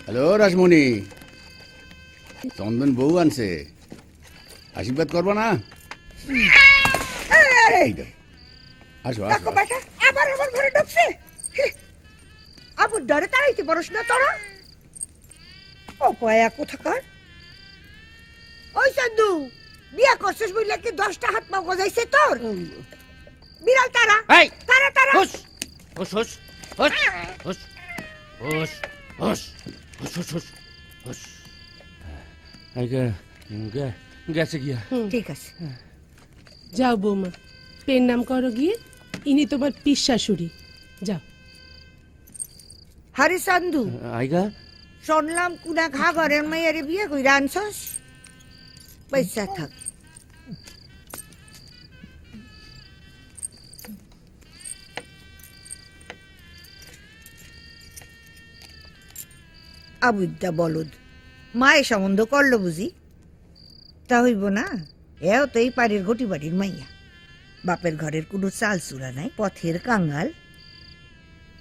Hello Rashmoni, চন্দন বউ আনছে, আশীর্বাদ করবো না? এই তো, আসো আসো। বেটা আবার আমার ঘরে ঢুকছে। আবুর ডরে তাড়াইতে পারস না তোরা? ও পয়া কোথাকার। ওই সাধু, বিয়া করছিস বুঝলে কি 10টা হাত পা গজাইছে তোর? বিড়াল তারা, এই তারা তারা। হুস হুস হুস হুস হুস হুস হুস হুস হুস হুস হুস আইগা গেছে গিয়া। ঠিক আছে। যাও বৌমা, পেন নাম করো গিয়ে, ইনি তোমার পিস শাশুড়ি। যাও। হারি সান্ধু, আইগা শুনলাম কুনা ঘা ঘরের মেয়ের বিয়ে কইরা আনছস। পয়সা থাক। আবুদ্দা বলদ, মায়ে সম্বন্ধ করলো বুঝি? তা হইব না, এও তো এই পাড়ের ঘটি বাড়ির মাইয়া, বাপের ঘরের কোনো চাল চুরা নাই, পথের কাঙ্গাল।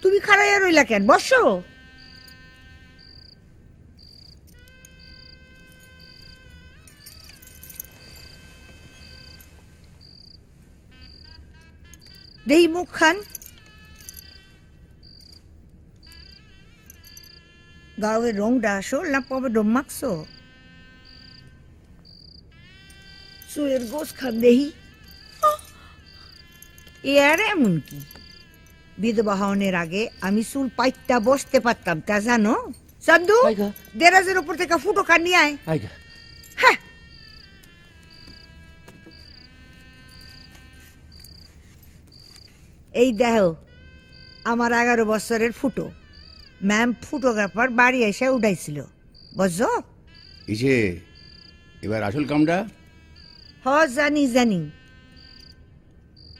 তুমি খাড়াইয়া রইলা কেন, বসো। দেই মুখ খান। গাওয়ের রংটা আসল না পবে ডম মাখছো? চুয়ের গোস খান দেহি। এর এমন কি, বিধবা হওয়ার আগে আমি চুল পাইটা বসতে পারতাম, তা জানো? সান্ধু, আইগা দেরাজের উপর থেকে ফুটো কান নিয়ে আয়। আইগা হ্যাঁ, এই দেহ আমার 11 বছরের ফুটো। ম্যাম ফটোগ্রাফার বাড়ি এসে উঠাইছিল, বুঝছো? ইসে, এবার আসল কামটা। হ জানি জানি,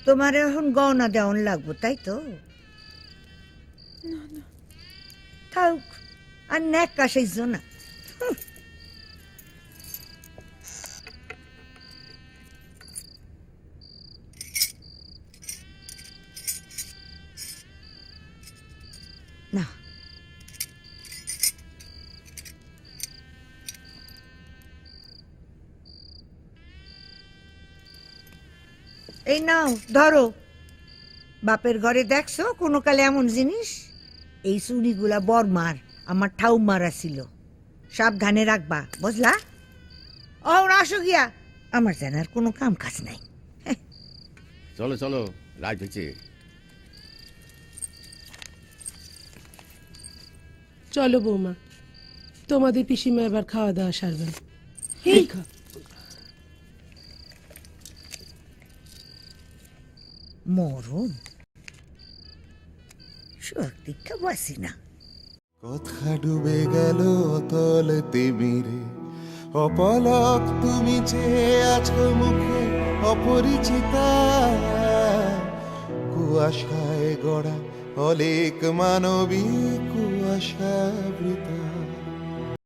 তোমার এখন গহনা দেওয়ান লাগবো, তাই তো? থাক, আর নেক কাশাইছ না। না, এই নাও ধরো। বাপের ঘরে দেখছো কোনো কালে এমন জিনিস? এই চুড়িগুলা বরমার, আমার ঠাউমারা ছিল, সাবধানে রাখবা, বুঝলা? ও আসো গিয়া, আমার জানার কোনো কাম কাজ নাই। চলো চলো, রাত হয়েছে। চলো বৌমা, তোমাদের পিসিমা এবার খাওয়া দাওয়া সারবেন। এই খা মরণ শক্তিটা বাসি না। কথা ডুবে গেল অতল তিমিরে, অপলক তুমি চেয়ে আছো মুখে অপরিচিতা। কুয়াশায় গড়া অলেক মানবী কুয়াশাবৃতা।